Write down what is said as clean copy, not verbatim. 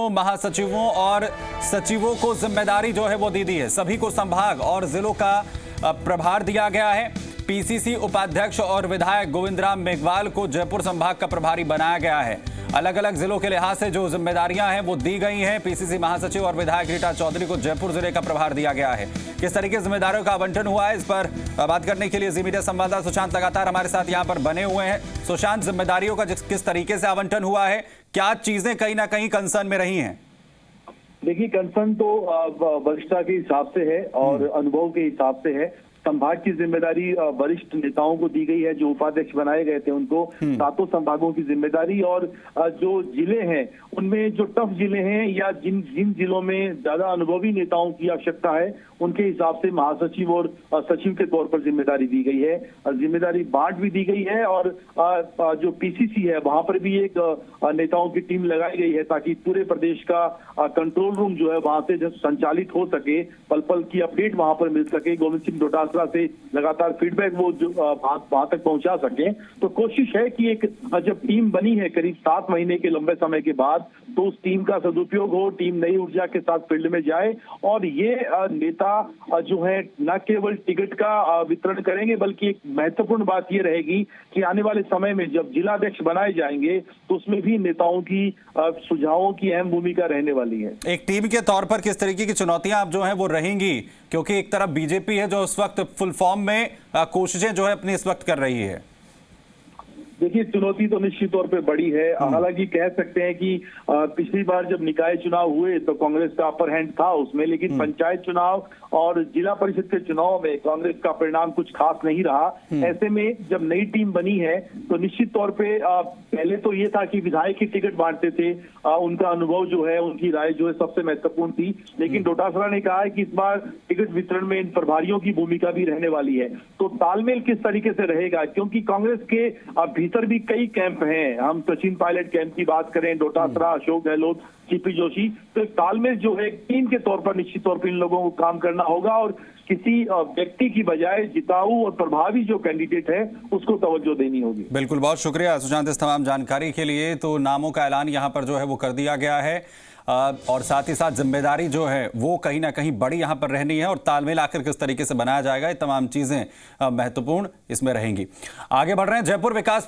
तीनों महासचिवों और सचिवों को जिम्मेदारी जो है वो दी है। सभी को संभाग और जिलों का प्रभार दिया गया है। पीसीसी उपाध्यक्ष और विधायक गोविंदराम मेघवाल को जयपुर संभाग का प्रभारी बनाया गया है। अलग अलग जिलों के लिहाज से जो जिम्मेदारियां हैं वो दी गई हैं। पीसीसी महासचिव और विधायक रीटा चौधरी को जयपुर जिले का प्रभार दिया गया है। किस तरीके जिम्मेदारियों का आवंटन हुआ है, इस पर बात करने के लिए जी मीडिया संवाददाता सुशांत लगातार हमारे साथ यहां पर बने हुए हैं। सुशांत, जिम्मेदारियों का किस तरीके से आवंटन हुआ है, क्या चीजें कहीं ना कहीं कंसर्न में रही हैं? देखिए, कंसर्न तो वरिष्ठता के हिसाब से है और अनुभव के हिसाब से है। संभाग की जिम्मेदारी वरिष्ठ नेताओं को दी गई है, जो उपाध्यक्ष बनाए गए थे उनको सातों संभागों की जिम्मेदारी। और जो जिले हैं उनमें जो टफ जिले हैं या जिन जिलों में ज्यादा अनुभवी नेताओं की आवश्यकता है, उनके हिसाब से महासचिव और सचिव के तौर पर जिम्मेदारी दी गई है। जिम्मेदारी बांट भी दी गई है और जो पीसीसी है वहां पर भी एक नेताओं की टीम लगाई गई है, ताकि पूरे प्रदेश का कंट्रोल रूम जो है वहां से संचालित हो सके, पल पल की अपडेट वहां पर मिल सके, गोविंद सिंह डोटासरा से लगातार फीडबैक वो जो वहां तक पहुंचा सके। तो कोशिश है कि एक जब टीम बनी है करीब 7 महीने के लंबे समय के बाद, तो उस टीम का सदुपयोग हो, टीम नई ऊर्जा के साथ फील्ड में जाए और ये नेता जो है न केवल टिकट का वितरण करेंगे, बल्कि एक महत्वपूर्ण बात ये रहेगी कि आने वाले समय में जब जिलाध्यक्ष बनाए जाएंगे तो उसमें भी नेताओं की सुझावों की अहम भूमिका रहने वाली है। एक टीम के तौर पर किस तरीके की चुनौतियां आप जो है वो रहेंगी, क्योंकि एक तरफ बीजेपी है जो इस वक्त फुल फॉर्म में कोशिशें जो है अपनी इस वक्त कर रही है? देखिए, चुनौती तो निश्चित तौर पे बड़ी है। हालांकि कह सकते हैं कि पिछली बार जब निकाय चुनाव हुए तो कांग्रेस का अपर हैंड था उसमें, लेकिन पंचायत चुनाव और जिला परिषद के चुनाव में कांग्रेस का परिणाम कुछ खास नहीं रहा। ऐसे में जब नई टीम बनी है तो निश्चित तौर पे पहले तो ये था कि विधायक की टिकट बांटते थे, उनका अनुभव जो है, उनकी राय जो है सबसे महत्वपूर्ण थी। लेकिन डोटासरा ने कहा है कि इस बार टिकट वितरण में इन प्रभारियों की भूमिका भी रहने वाली है। तो तालमेल किस तरीके से रहेगा, क्योंकि कांग्रेस के भीतर भी कई कैंप हैं। हम सचिन पायलट कैंप की बात करें, डोटासरा, अशोक गहलोत, सीपी जोशी, तो तालमेल जो है टीम के तौर पर निश्चित तौर पर इन लोगों को काम करना होगा और किसी व्यक्ति की बजाय जिताऊ और प्रभावी जो कैंडिडेट है उसको तवज्जो देनी होगी। बिल्कुल, बहुत शुक्रिया सुशांत इस तमाम जानकारी के लिए। तो नामों का ऐलान यहाँ पर जो है वो कर दिया गया है और साथ ही साथ जिम्मेदारी जो है वो कहीं ना कहीं बड़ी यहाँ पर रहनी है और तालमेल आखिर किस तरीके से बनाया जाएगा, ये तमाम चीजें महत्वपूर्ण इसमें रहेंगी। आगे बढ़ रहे हैं जयपुर विकास